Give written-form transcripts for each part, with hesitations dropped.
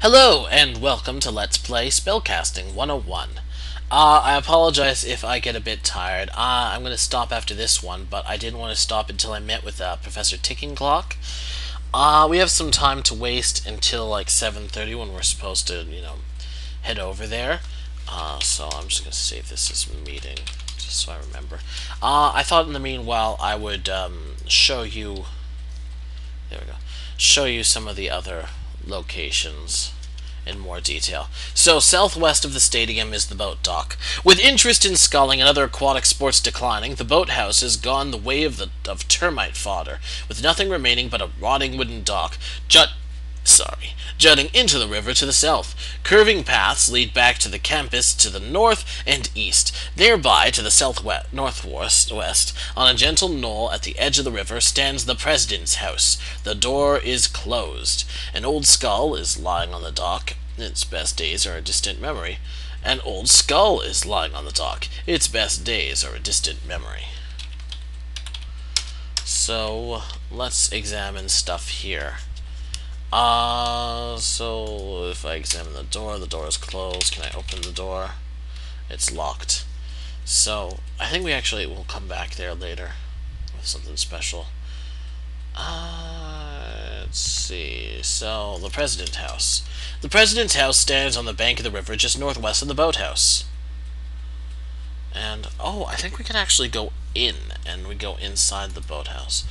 Hello, and welcome to Let's Play Spellcasting 101. I apologize if I get a bit tired. I'm going to stop after this one, but I didn't want to stop until I met with Professor Tickingclock. We have some time to waste until like 7:30 when we're supposed to, head over there. So I'm just going to save this as a meeting, just so I remember. I thought in the meanwhile I would show you... There we go. Show you some of the other locations in more detail. So, southwest of the stadium is the boat dock. With interest in sculling and other aquatic sports declining, the boathouse has gone the way of termite fodder, with nothing remaining but a rotting wooden dock jutting into the river to the south. Curving paths lead back to the campus to the north and east. Nearby, to the northwest, on a gentle knoll at the edge of the river, stands the president's house. The door is closed. An old skull is lying on the dock. Its best days are a distant memory. An old skull is lying on the dock. Its best days are a distant memory. So, let's examine stuff here. So if I examine the door is closed. Can I open the door? It's locked. So, I think we actually will come back there later with something special. Let's see. So, the President's house. The President's house stands on the bank of the river just northwest of the boathouse. And, oh, I think we can actually go in, and we go inside the boathouse.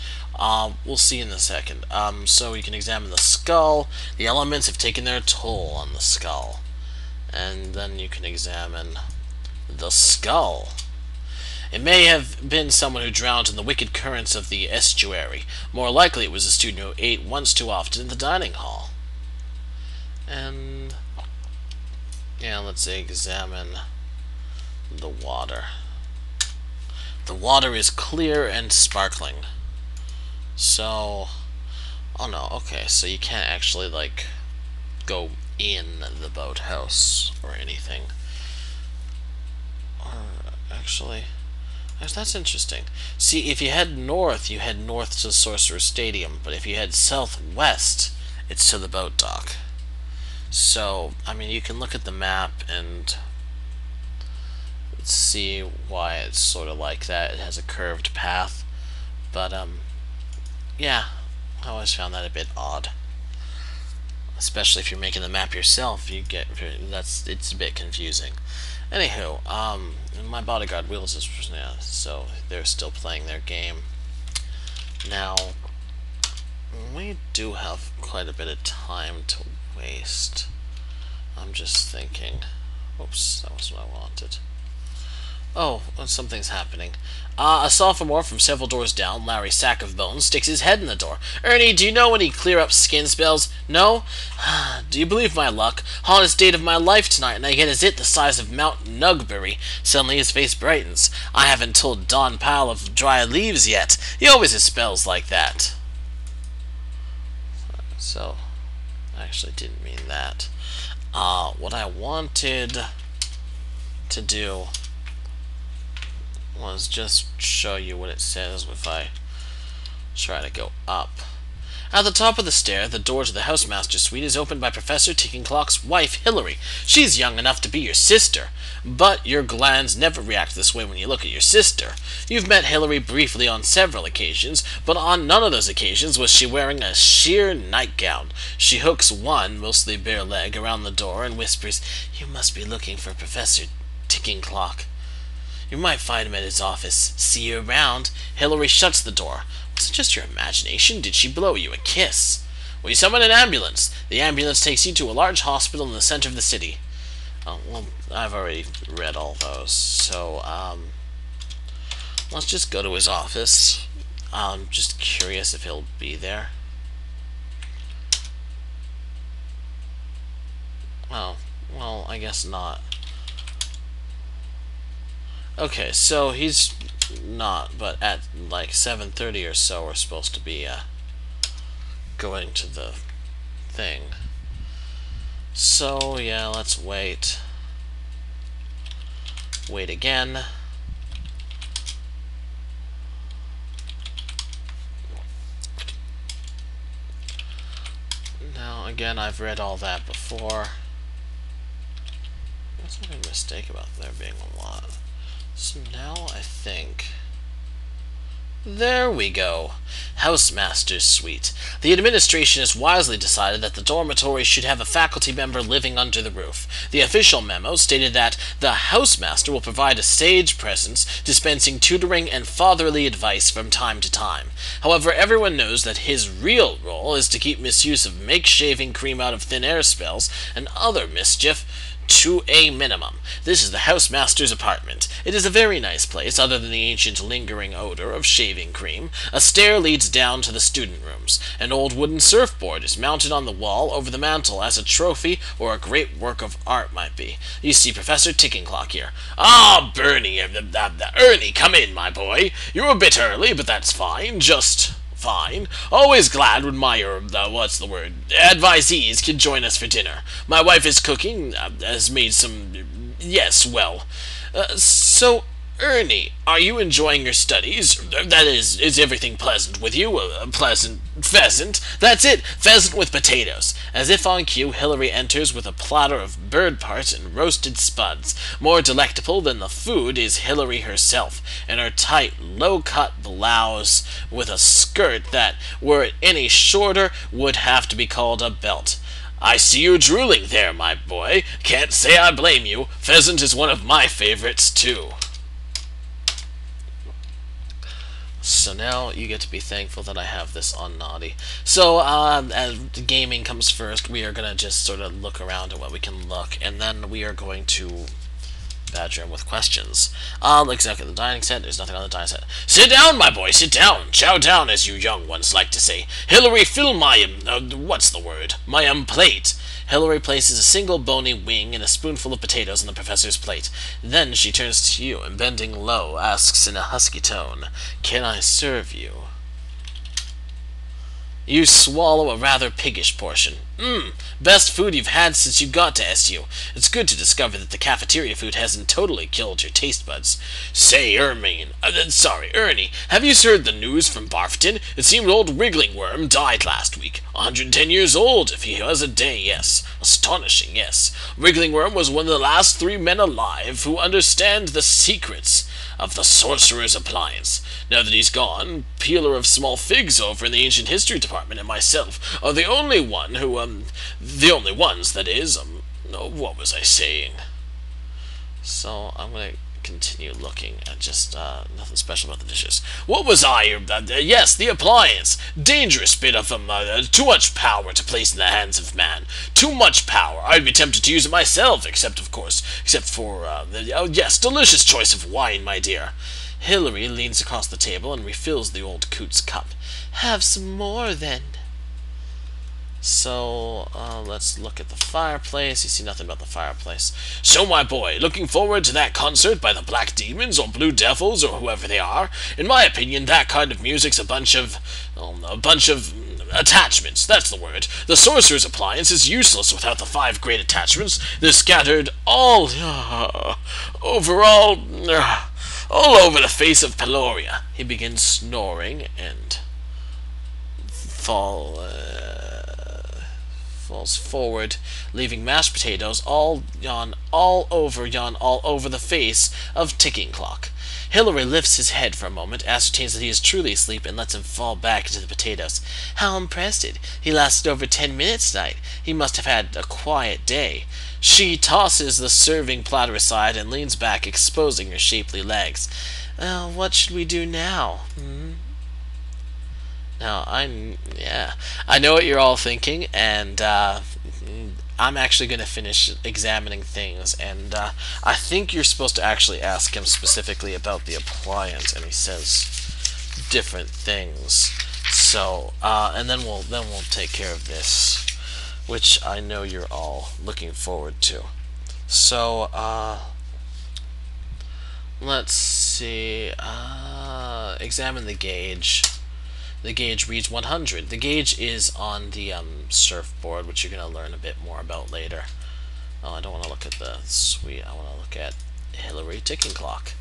We'll see in a second. So we can examine the skull. The elements have taken their toll on the skull. And then you can examine the skull. It may have been someone who drowned in the wicked currents of the estuary. More likely it was a student who ate once too often in the dining hall. And, yeah, let's examine the water. The water is clear and sparkling. So, oh no, okay, so you can't actually, like, go in the boathouse or anything. Or, actually, that's interesting. See, if you head north, you head north to Sorcerer Stadium, but if you head southwest, it's to the boat dock. So, I mean, you can look at the map and see why it's sort of like that. It has a curved path, but, yeah, I always found that a bit odd. Especially if you're making the map yourself, it's a bit confusing. Anywho, my bodyguard wheels is, yeah, so they're still playing their game. Now, we do have quite a bit of time to waste. I'm just thinking, oops, that wasn't what I wanted. Oh, something's happening. A sophomore from several doors down, Larry Sack of Bones, sticks his head in the door. Ernie, do you know any clear-up skin spells? No? Do you believe my luck? Hottest date of my life tonight, and I get a zit the size of Mount Nugbury. Suddenly his face brightens. I haven't told Don Pile of dry leaves yet. He always has spells like that. So, I actually didn't mean that. What I wanted to do was just show you what it says if I try to go up. At the top of the stair, the door to the housemaster's suite is opened by Professor Tickingclock's wife, Hillary. She's young enough to be your sister, but your glands never react this way when you look at your sister. You've met Hillary briefly on several occasions, but on none of those occasions was she wearing a sheer nightgown. She hooks one, mostly bare leg, around the door and whispers, "You must be looking for Professor Tickingclock. You might find him at his office. See you around." Hillary shuts the door. Was it just your imagination? Did she blow you a kiss? Will you summon an ambulance? The ambulance takes you to a large hospital in the center of the city. Oh, well, I've already read all those. So, let's just go to his office. I'm just curious if he'll be there. Oh, well, I guess not. Okay, so he's not, but at like 7:30 or so we're supposed to be going to the thing. So yeah, let's wait. Wait again. Now again, I've read all that before. What's a big mistake about there being a lot? So now I think... There we go. Housemaster's Suite. The administration has wisely decided that the dormitory should have a faculty member living under the roof. The official memo stated that the housemaster will provide a sage presence, dispensing tutoring and fatherly advice from time to time. However, everyone knows that his real role is to keep misuse of make-shaving cream out of thin air spells and other mischief to a minimum. This is the housemaster's apartment. It is a very nice place, other than the ancient lingering odor of shaving cream. A stair leads down to the student rooms. An old wooden surfboard is mounted on the wall over the mantel as a trophy or a great work of art might be. You see Professor Tickingclock here. Ah, Bernie, Ernie, come in, my boy. You're a bit early, but that's fine. Just... fine. Always glad when my, advisees can join us for dinner. My wife is cooking, has made some, yes, well. So, Ernie, are you enjoying your studies? That is everything pleasant with you? Pleasant pheasant? That's it, pheasant with potatoes. As if on cue, Hillary enters with a platter of bird parts and roasted spuds. More delectable than the food is Hillary herself, in her tight, low-cut blouse, with a skirt that, were it any shorter, would have to be called a belt. I see you drooling there, my boy. Can't say I blame you. Pheasant is one of my favorites, too. So now you get to be thankful that I have this on naughty. So, as gaming comes first, we are going to just sort of look around at what we can look, and then we are going to badger him with questions. Exactly, the dining set, there's nothing on the dining set. Sit down, my boy, sit down. Chow down, as you young ones like to say. Hillary, fill my, my plate. Hillary places a single bony wing and a spoonful of potatoes on the professor's plate. Then she turns to you and, bending low, asks in a husky tone, "Can I serve you?" You swallow a rather piggish portion. Best food you've had since you got to SU. It's good to discover that the cafeteria food hasn't totally killed your taste buds. Say, Ernie, have you heard the news from Barfton? It seemed old Wriggling Worm died last week. 110 years old, if he has a day, yes. Astonishing, yes. Wriggling Worm was one of the last 3 men alive who understand the secrets of the sorcerer's appliance. Now that he's gone, Peeler of Small Figs over in the Ancient History Department and myself are the only ones, that is, what was I saying? So, I'm gonna continue looking at just, nothing special about the dishes. What was I, yes, the appliance. Dangerous bit of, too much power to place in the hands of man. Too much power. I'd be tempted to use it myself, except for, yes, delicious choice of wine, my dear. Hillary leans across the table and refills the old coot's cup. Have some more, then. So, let's look at the fireplace. You see nothing about the fireplace. So, my boy, looking forward to that concert by the Black Demons or Blue Devils or whoever they are? In my opinion, that kind of music's a bunch of attachments. That's the word. The sorcerer's appliance is useless without the 5 great attachments. They're scattered all over the face of Peloria. He begins snoring and falls forward, leaving mashed potatoes all over the face of Tickingclock. Hillary lifts his head for a moment, ascertains that he is truly asleep, and lets him fall back into the potatoes. How impressive! He lasted over 10 minutes tonight. He must have had a quiet day. She tosses the serving platter aside and leans back, exposing her shapely legs. What should we do now? Now, I know what you're all thinking, and I'm actually going to finish examining things, and I think you're supposed to actually ask him specifically about the appliance, and he says different things. So, and then we'll take care of this, which I know you're all looking forward to. So, let's see. Examine the gauge. The gauge reads 100. The gauge is on the surfboard, which you're going to learn a bit more about later. Oh, I don't want to look at the suite. I want to look at Hillary Tickingclock.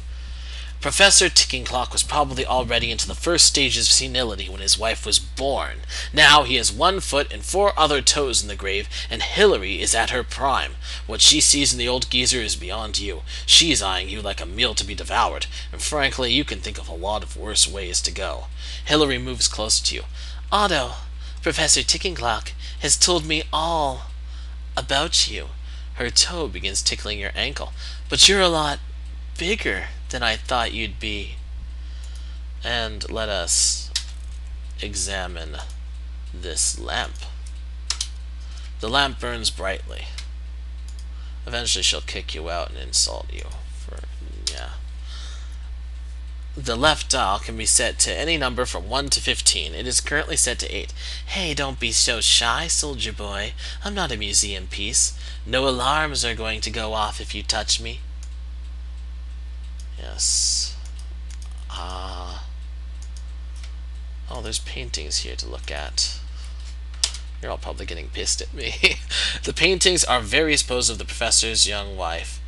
Professor Tickingclock was probably already into the first stages of senility when his wife was born. Now he has 1 foot and 4 other toes in the grave, and Hillary is at her prime. What she sees in the old geezer is beyond you. She's eyeing you like a meal to be devoured, and frankly, you can think of a lot of worse ways to go. Hillary moves closer to you. Otto, Professor Tickingclock has told me all about you. Her toe begins tickling your ankle. But you're a lot bigger than I thought you'd be. And let us examine this lamp. The lamp burns brightly. Eventually she'll kick you out and insult you. The left dial can be set to any number from 1 to 15. It is currently set to 8. Hey, don't be so shy, soldier boy. I'm not a museum piece. No alarms are going to go off if you touch me. Yes. Oh, there's paintings here to look at. You're all probably getting pissed at me. The paintings are various poses of the professor's young wife.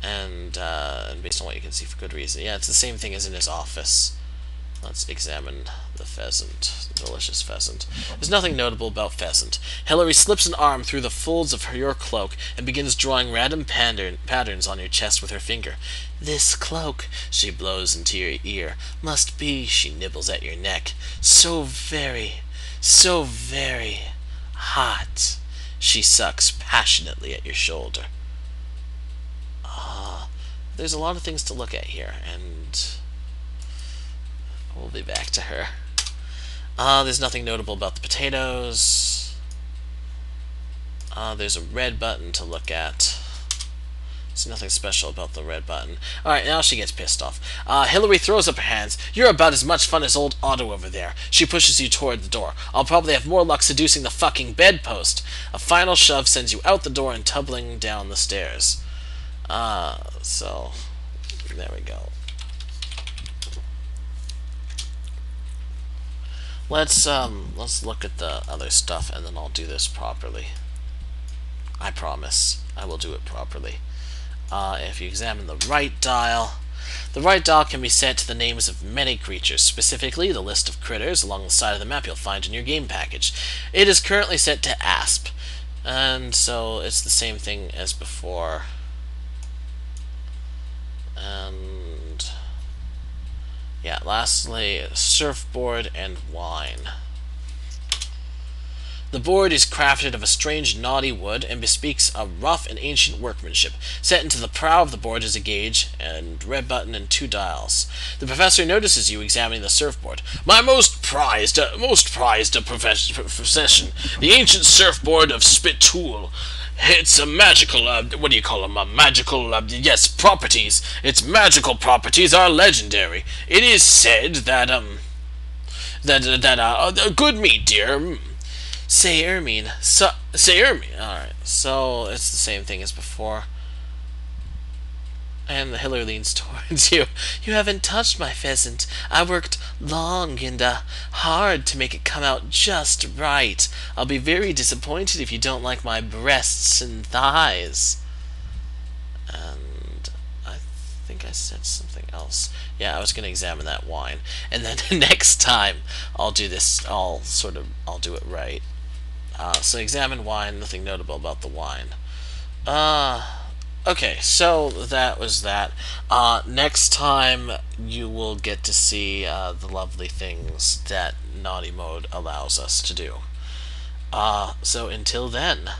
And based on what you can see, for good reason. Yeah, it's the same thing as in his office. Let's examine the pheasant. The delicious pheasant. There's nothing notable about pheasant. Hillary slips an arm through the folds of your cloak and begins drawing random patterns on your chest with her finger. This cloak, she blows into your ear, must be, she nibbles at your neck, so very hot. She sucks passionately at your shoulder. There's a lot of things to look at here, and we'll be back to her. There's nothing notable about the potatoes. There's a red button to look at. There's nothing special about the red button. Alright, now she gets pissed off. Hillary throws up her hands. You're about as much fun as old Otto over there. She pushes you toward the door. I'll probably have more luck seducing the fucking bedpost. A final shove sends you out the door and tumbling down the stairs. So there we go. Let's look at the other stuff, and then I'll do this properly. I promise I will do it properly. If you examine the right dial can be set to the names of many creatures, specifically the list of critters along the side of the map you'll find in your game package. It is currently set to ASP, and so it's the same thing as before. And yeah, lastly, surfboard and wine. The board is crafted of a strange knotty wood and bespeaks a rough and ancient workmanship. Set into the prow of the board is a gauge and red button and 2 dials. The professor notices you examining the surfboard. My most prized profession, the ancient surfboard of Spittool. It's a magical, what do you call them? Yes, properties. Its magical properties are legendary. It is said that, good meat, dear. Say Ermine. Alright, so it's the same thing as before. And the Hillary leans towards you. You haven't touched my pheasant. I worked long and hard to make it come out just right. I'll be very disappointed if you don't like my breasts and thighs. And I think I said something else. Yeah, I was going to examine that wine. And then next time I'll do this, I'll do it right. So examine wine, nothing notable about the wine. Okay, so that was that. Next time you will get to see the lovely things that Naughty Mode allows us to do. So until then...